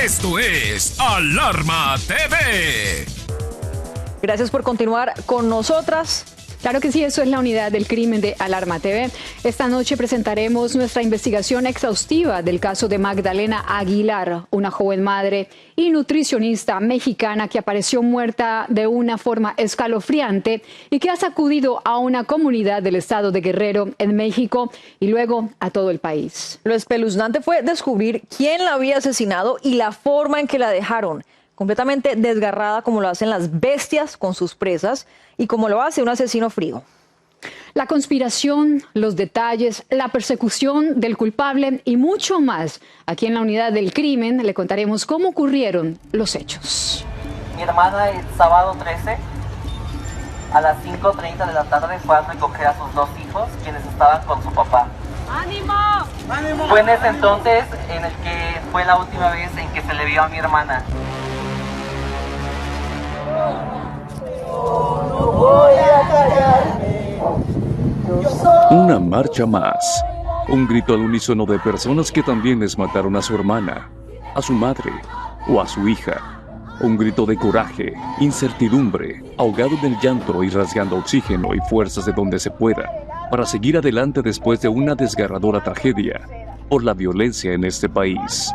Esto es Alarma TV. Gracias por continuar con nosotras. Claro que sí, eso es la unidad del crimen de Alarma TV. Esta noche presentaremos nuestra investigación exhaustiva del caso de Magdalena Aguilar, una joven madre y nutricionista mexicana que apareció muerta de una forma escalofriante y que ha sacudido a una comunidad del estado de Guerrero en México y luego a todo el país. Lo espeluznante fue descubrir quién la había asesinado y la forma en que la dejaron, completamente desgarrada como lo hacen las bestias con sus presas y como lo hace un asesino frío. La conspiración, los detalles, la persecución del culpable y mucho más. Aquí en la unidad del crimen le contaremos cómo ocurrieron los hechos. Mi hermana el sábado 13 a las 5:30 de la tarde fue a recoger a sus dos hijos, quienes estaban con su papá. ¡Ánimo! ¡Ánimo! Fue en ese entonces en el que fue la última vez en que se le vio a mi hermana. No voy a callarme. Una marcha más. Un grito al unísono de personas que también les mataron a su hermana, a su madre o a su hija. Un grito de coraje, incertidumbre, ahogado en el llanto y rasgando oxígeno y fuerzas de donde se pueda, para seguir adelante después de una desgarradora tragedia por la violencia en este país.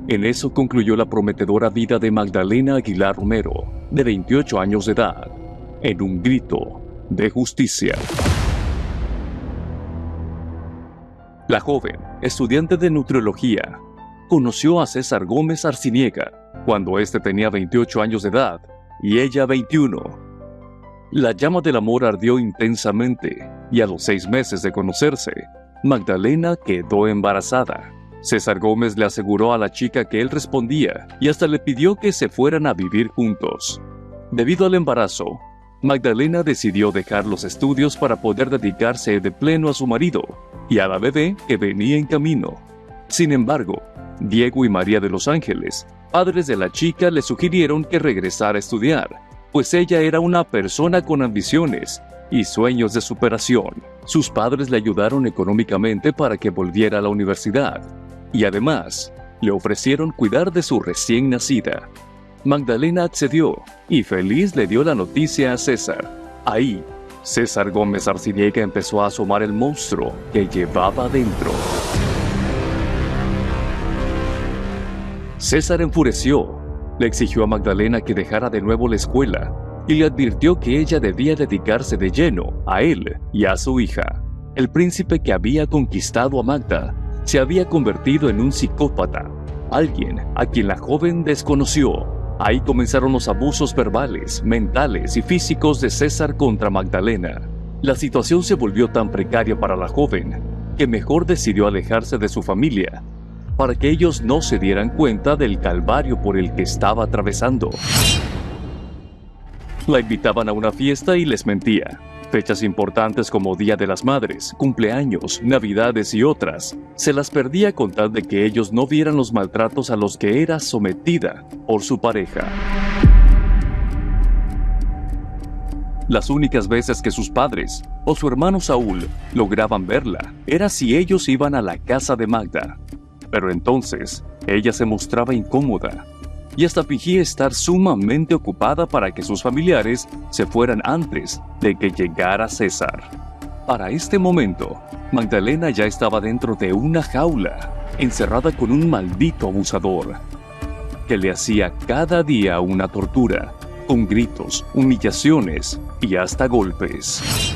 En eso concluyó la prometedora vida de Magdalena Aguilar Romero, de 28 años de edad, en un grito de justicia. La joven, estudiante de nutriología, conoció a César Gómez Arciniega cuando éste tenía 28 años de edad y ella 21. La llama del amor ardió intensamente y a los 6 meses de conocerse, Magdalena quedó embarazada. César Gómez le aseguró a la chica que él respondía y hasta le pidió que se fueran a vivir juntos. Debido al embarazo, Magdalena decidió dejar los estudios para poder dedicarse de pleno a su marido y a la bebé que venía en camino. Sin embargo, Diego y María de los Ángeles, padres de la chica, le sugirieron que regresara a estudiar, pues ella era una persona con ambiciones y sueños de superación. Sus padres le ayudaron económicamente para que volviera a la universidad y además le ofrecieron cuidar de su recién nacida. Magdalena accedió y feliz le dio la noticia a César. Ahí, César Gómez Arciniega empezó a asomar el monstruo que llevaba dentro. César enfureció, le exigió a Magdalena que dejara de nuevo la escuela y le advirtió que ella debía dedicarse de lleno a él y a su hija. El príncipe que había conquistado a Magda se había convertido en un psicópata, alguien a quien la joven desconoció. Ahí comenzaron los abusos verbales, mentales y físicos de César contra Magdalena. La situación se volvió tan precaria para la joven que mejor decidió alejarse de su familia para que ellos no se dieran cuenta del calvario por el que estaba atravesando. La invitaban a una fiesta y les mentía. Fechas importantes como Día de las Madres, cumpleaños, Navidades y otras, se las perdía con tal de que ellos no vieran los maltratos a los que era sometida por su pareja. Las únicas veces que sus padres o su hermano Saúl lograban verla era si ellos iban a la casa de Magda. Pero entonces, ella se mostraba incómoda y hasta fingía estar sumamente ocupada para que sus familiares se fueran antes de que llegara César. Para este momento, Magdalena ya estaba dentro de una jaula, encerrada con un maldito abusador, que le hacía cada día una tortura, con gritos, humillaciones y hasta golpes.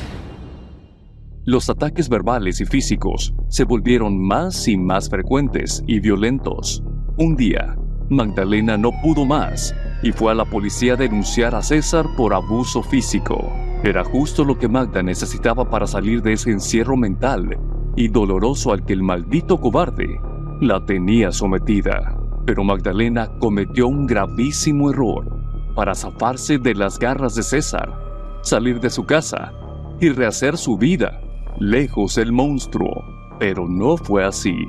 Los ataques verbales y físicos se volvieron más y más frecuentes y violentos. Un día, Magdalena no pudo más y fue a la policía a denunciar a César por abuso físico. Era justo lo que Magda necesitaba para salir de ese encierro mental y doloroso al que el maldito cobarde la tenía sometida. Pero Magdalena cometió un gravísimo error para zafarse de las garras de César, salir de su casa y rehacer su vida lejos del monstruo. Pero no fue así.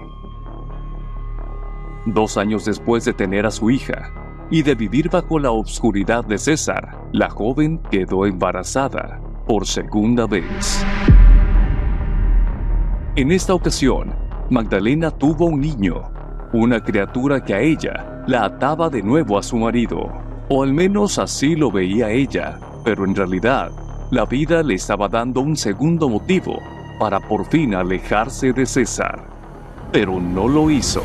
2 años después de tener a su hija y de vivir bajo la obscuridad de César, la joven quedó embarazada por segunda vez. En esta ocasión, Magdalena tuvo un niño, una criatura que a ella la ataba de nuevo a su marido, o al menos así lo veía ella, pero en realidad, la vida le estaba dando un segundo motivo para por fin alejarse de César. Pero no lo hizo.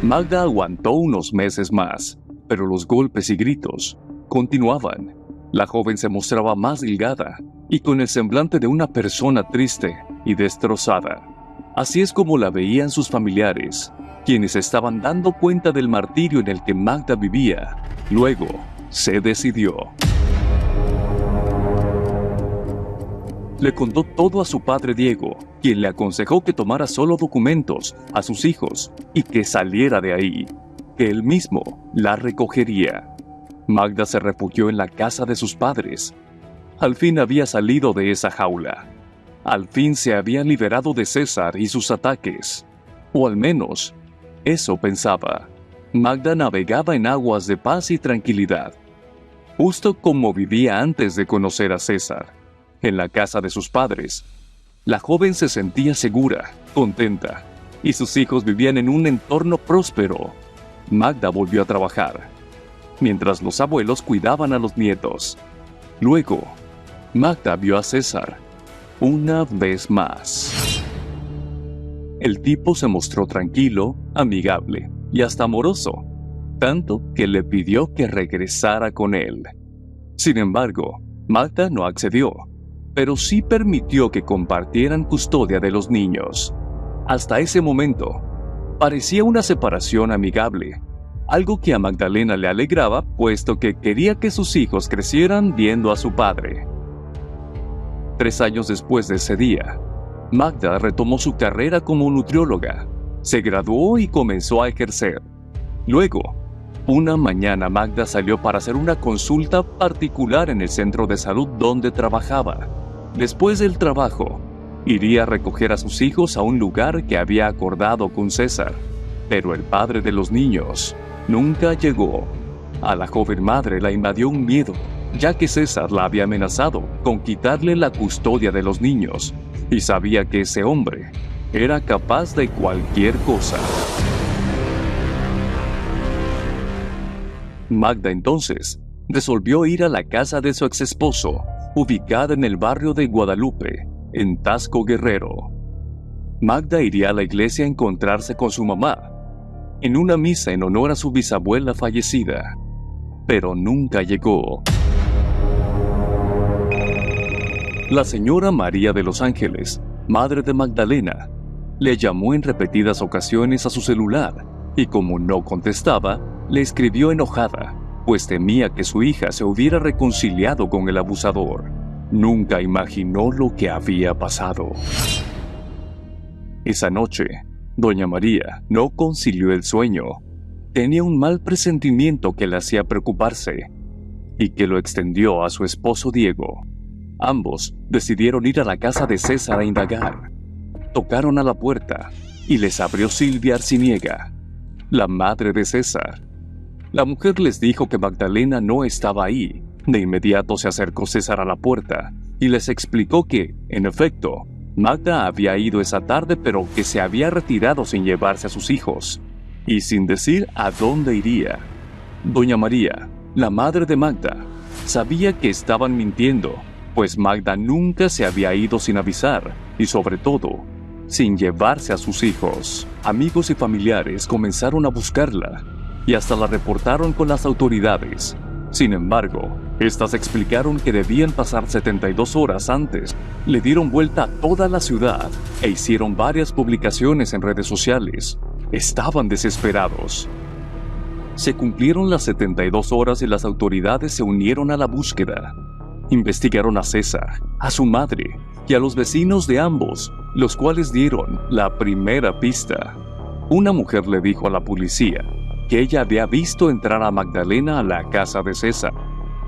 Magda aguantó unos meses más, pero los golpes y gritos continuaban. La joven se mostraba más delgada y con el semblante de una persona triste y destrozada. Así es como la veían sus familiares, quienes estaban dando cuenta del martirio en el que Magda vivía. Luego, se decidió. Le contó todo a su padre Diego, quien le aconsejó que tomara solo documentos a sus hijos y que saliera de ahí, que él mismo la recogería. Magda se refugió en la casa de sus padres. Al fin había salido de esa jaula. Al fin se había liberado de César y sus ataques. O al menos, eso pensaba. Magda navegaba en aguas de paz y tranquilidad, justo como vivía antes de conocer a César. En la casa de sus padres, la joven se sentía segura, contenta, y sus hijos vivían en un entorno próspero. Magda volvió a trabajar, mientras los abuelos cuidaban a los nietos. Luego, Magda vio a César una vez más. El tipo se mostró tranquilo, amigable y hasta amoroso, tanto que le pidió que regresara con él. Sin embargo, Magda no accedió, pero sí permitió que compartieran custodia de los niños. Hasta ese momento, parecía una separación amigable, algo que a Magdalena le alegraba, puesto que quería que sus hijos crecieran viendo a su padre. 3 años después de ese día, Magda retomó su carrera como nutrióloga, se graduó y comenzó a ejercer. Luego, una mañana Magda salió para hacer una consulta particular en el centro de salud donde trabajaba. Después del trabajo, iría a recoger a sus hijos a un lugar que había acordado con César, pero el padre de los niños nunca llegó. A la joven madre la invadió un miedo, ya que César la había amenazado con quitarle la custodia de los niños, y sabía que ese hombre era capaz de cualquier cosa. Magda entonces resolvió ir a la casa de su exesposo, ubicada en el barrio de Guadalupe, en Tasco Guerrero. Magda iría a la iglesia a encontrarse con su mamá, en una misa en honor a su bisabuela fallecida, pero nunca llegó. La señora María de los Ángeles, madre de Magdalena, le llamó en repetidas ocasiones a su celular y como no contestaba, le escribió enojada, pues temía que su hija se hubiera reconciliado con el abusador. Nunca imaginó lo que había pasado. Esa noche, doña María no concilió el sueño. Tenía un mal presentimiento que le hacía preocuparse y que lo extendió a su esposo Diego. Ambos decidieron ir a la casa de César a indagar. Tocaron a la puerta y les abrió Silvia Arciniega, la madre de César. La mujer les dijo que Magdalena no estaba ahí. De inmediato se acercó César a la puerta y les explicó que, en efecto, Magda había ido esa tarde, pero que se había retirado sin llevarse a sus hijos y sin decir a dónde iría. Doña María, la madre de Magda, sabía que estaban mintiendo, pues Magda nunca se había ido sin avisar y, sobre todo, sin llevarse a sus hijos. Amigos y familiares comenzaron a buscarla y hasta la reportaron con las autoridades. Sin embargo, estas explicaron que debían pasar 72 horas antes. Le dieron vuelta a toda la ciudad e hicieron varias publicaciones en redes sociales. Estaban desesperados. Se cumplieron las 72 horas y las autoridades se unieron a la búsqueda. Investigaron a César, a su madre y a los vecinos de ambos, los cuales dieron la primera pista. Una mujer le dijo a la policía que ella había visto entrar a Magdalena a la casa de César.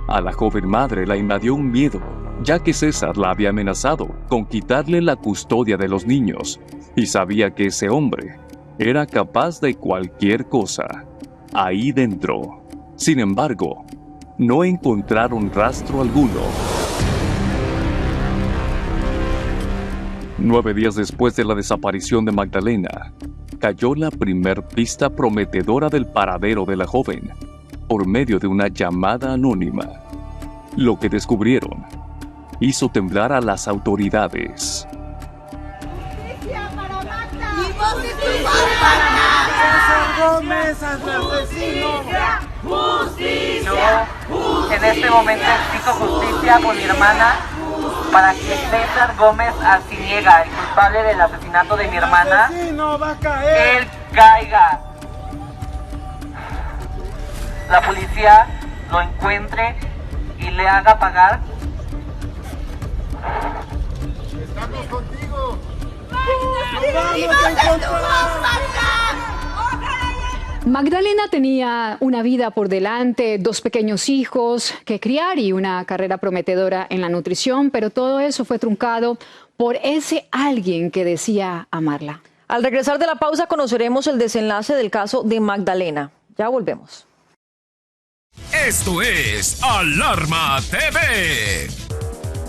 A la joven madre la invadió un miedo, ya que César la había amenazado con quitarle la custodia de los niños, y sabía que ese hombre era capaz de cualquier cosa ahí dentro. Sin embargo, no encontraron rastro alguno. 9 días después de la desaparición de Magdalena, cayó la primer pista prometedora del paradero de la joven por medio de una llamada anónima. Lo que descubrieron hizo temblar a las autoridades. Yo en este momento exijo justicia por mi hermana para que César Gómez Arciniega, el culpable del asesinato de mi hermana, él caiga. La policía lo encuentre y le haga pagar. Estamos contigo. Magdalena tenía una vida por delante, 2 pequeños hijos que criar y una carrera prometedora en la nutrición, pero todo eso fue truncado por ese alguien que decía amarla. Al regresar de la pausa conoceremos el desenlace del caso de Magdalena. Ya volvemos. Esto es Alarma TV.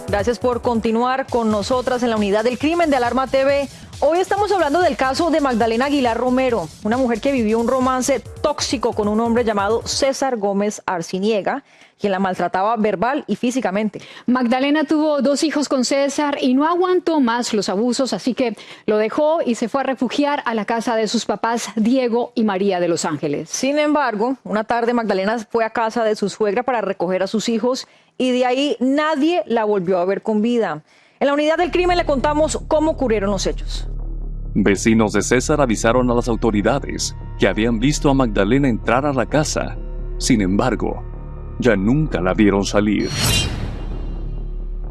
Gracias por continuar con nosotras en la unidad del crimen de Alarma TV. Hoy estamos hablando del caso de Magdalena Aguilar Romero, una mujer que vivió un romance tóxico con un hombre llamado César Gómez Arciniega, quien la maltrataba verbal y físicamente. Magdalena tuvo 2 hijos con César y no aguantó más los abusos, así que lo dejó y se fue a refugiar a la casa de sus papás Diego y María de Los Ángeles. Sin embargo, una tarde Magdalena fue a casa de su suegra para recoger a sus hijos y de ahí nadie la volvió a ver con vida. En la unidad del crimen le contamos cómo ocurrieron los hechos. Vecinos de César avisaron a las autoridades que habían visto a Magdalena entrar a la casa. Sin embargo, ya nunca la vieron salir.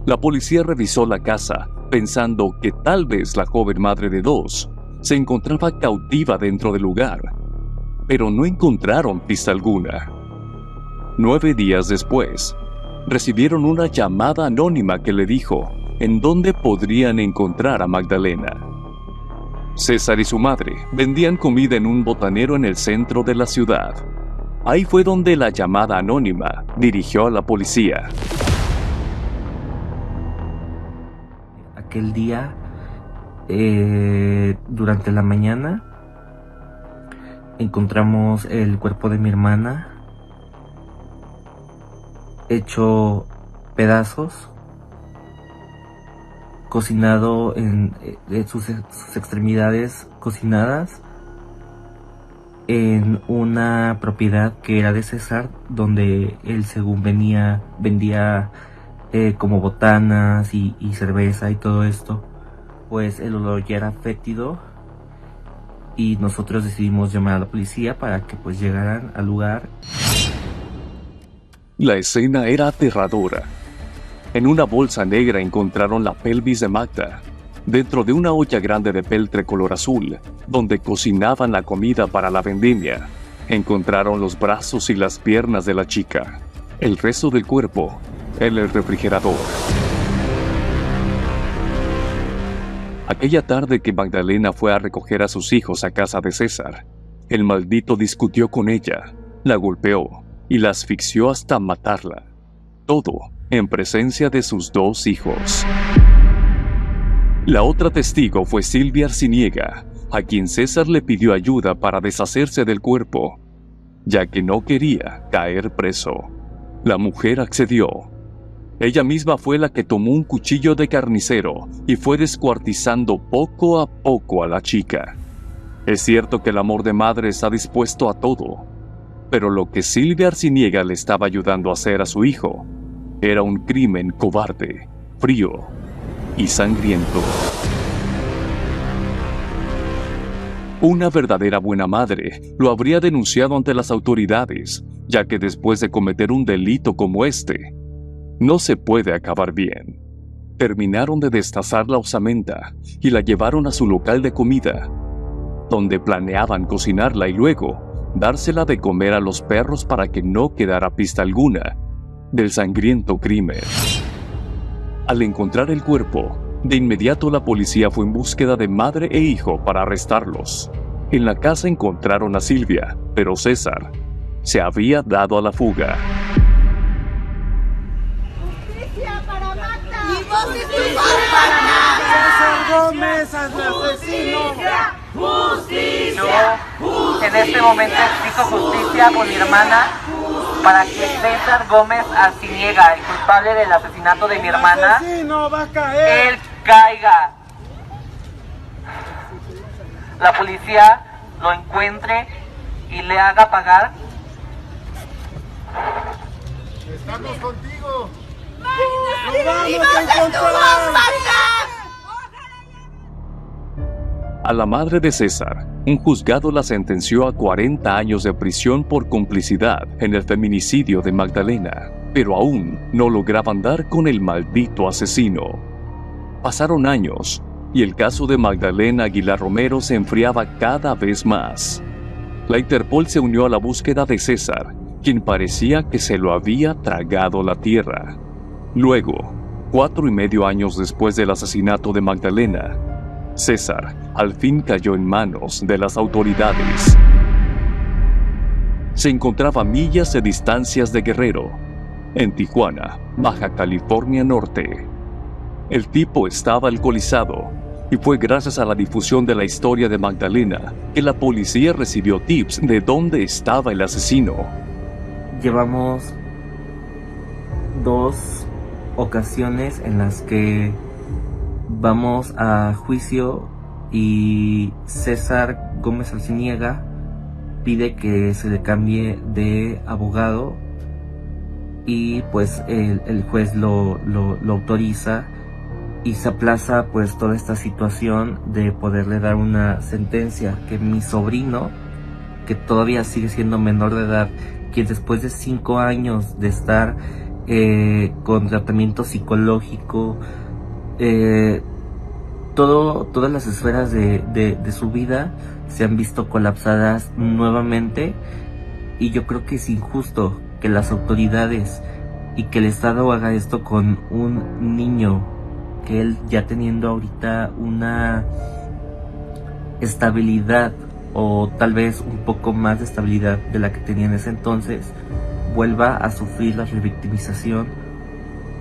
La policía revisó la casa pensando que tal vez la joven madre de 2 se encontraba cautiva dentro del lugar, pero no encontraron pista alguna. 9 días después, recibieron una llamada anónima que le dijo en dónde podrían encontrar a Magdalena. César y su madre vendían comida en un botanero en el centro de la ciudad. Ahí fue donde la llamada anónima dirigió a la policía. Aquel día, durante la mañana, encontramos el cuerpo de mi hermana hecho pedazos, cocinado en sus extremidades cocinadas en una propiedad que era de César, donde él según vendía como botanas y cerveza y todo esto. Pues el olor ya era fétido y nosotros decidimos llamar a la policía para que pues llegaran al lugar. La escena era aterradora. En una bolsa negra encontraron la pelvis de Magda, dentro de una olla grande de peltre color azul, donde cocinaban la comida para la vendimia. Encontraron los brazos y las piernas de la chica, el resto del cuerpo en el refrigerador. Aquella tarde que Magdalena fue a recoger a sus hijos a casa de César, el maldito discutió con ella, la golpeó y la asfixió hasta matarla. Todo en presencia de sus 2 hijos. La otra testigo fue Silvia Arciniega, a quien César le pidió ayuda para deshacerse del cuerpo, ya que no quería caer preso. La mujer accedió. Ella misma fue la que tomó un cuchillo de carnicero y fue descuartizando poco a poco a la chica. Es cierto que el amor de madre está dispuesto a todo, pero lo que Silvia Arciniega le estaba ayudando a hacer a su hijo era un crimen cobarde, frío y sangriento. Una verdadera buena madre lo habría denunciado ante las autoridades, ya que después de cometer un delito como este, no se puede acabar bien. Terminaron de destazar la osamenta y la llevaron a su local de comida, donde planeaban cocinarla y luego dársela de comer a los perros para que no quedara pista alguna del sangriento crimen. Al encontrar el cuerpo, de inmediato la policía fue en búsqueda de madre e hijo para arrestarlos. En la casa encontraron a Silvia, pero César se había dado a la fuga. ¡Justicia para Magda! ¡Y vos para Magda! ¡César Gómez, asesino! ¡Justicia! Yo en este momento exijo justicia por mi hermana para que César Gómez Arciniega, el culpable del asesinato de mi hermana, él caiga. La policía lo encuentre y le haga pagar. Estamos contigo. ¡Lo vamos a encontrar! A la madre de César, un juzgado la sentenció a 40 años de prisión por complicidad en el feminicidio de Magdalena, pero aún no lograban dar con el maldito asesino. Pasaron años y el caso de Magdalena Aguilar Romero se enfriaba cada vez más. La Interpol se unió a la búsqueda de César, quien parecía que se lo había tragado la tierra. Luego, 4,5 años después del asesinato de Magdalena, César al fin cayó en manos de las autoridades. Se encontraba a millas de distancias de Guerrero, en Tijuana, Baja California Norte. El tipo estaba alcoholizado y fue gracias a la difusión de la historia de Magdalena que la policía recibió tips de dónde estaba el asesino. Llevamos 2 ocasiones en las que vamos a juicio y César Gómez Arciniega pide que se le cambie de abogado y pues el juez lo autoriza y se aplaza pues toda esta situación de poderle dar una sentencia que mi sobrino, que todavía sigue siendo menor de edad, quien después de 5 años de estar con tratamiento psicológico, todas las esferas de su vida se han visto colapsadas nuevamente, y yo creo que es injusto que las autoridades y que el Estado haga esto con un niño que él, ya teniendo ahorita una estabilidad o tal vez un poco más de estabilidad de la que tenía en ese entonces, vuelva a sufrir la revictimización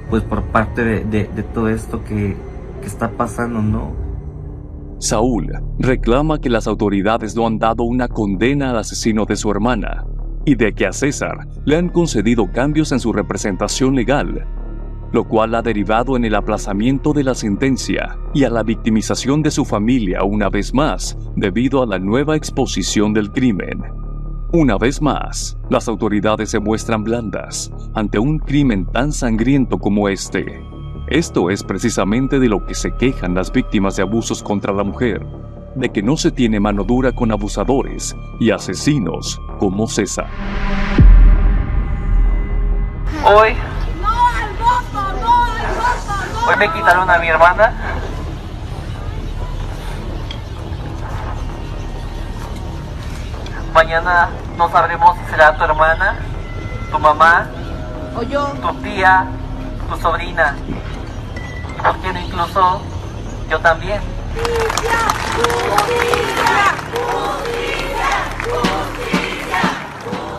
pues por parte de todo esto que está pasando, ¿no? Saúl reclama que las autoridades no han dado una condena al asesino de su hermana y de que a César le han concedido cambios en su representación legal, lo cual ha derivado en el aplazamiento de la sentencia y a la victimización de su familia una vez más debido a la nueva exposición del crimen. Una vez más, las autoridades se muestran blandas ante un crimen tan sangriento como este. Esto es precisamente de lo que se quejan las víctimas de abusos contra la mujer, de que no se tiene mano dura con abusadores y asesinos como César. Hoy me quitaron a mi hermana. Mañana no sabremos si será tu hermana, tu mamá, O yo. tu tía, tu sobrina. Y por qué no incluso yo también.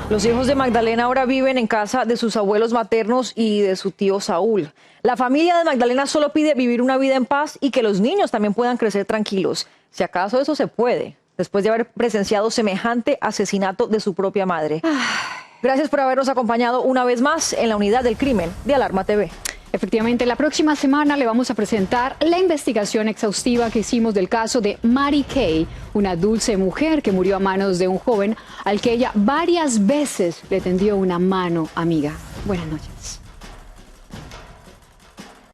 Los hijos de Magdalena ahora viven en casa de sus abuelos maternos y de su tío Saúl. La familia de Magdalena solo pide vivir una vida en paz y que los niños también puedan crecer tranquilos. Si acaso eso se puede, después de haber presenciado semejante asesinato de su propia madre. Gracias por habernos acompañado una vez más en la unidad del crimen de Alarma TV. Efectivamente, la próxima semana le vamos a presentar la investigación exhaustiva que hicimos del caso de Mary Kay, una dulce mujer que murió a manos de un joven al que ella varias veces le tendió una mano amiga. Buenas noches.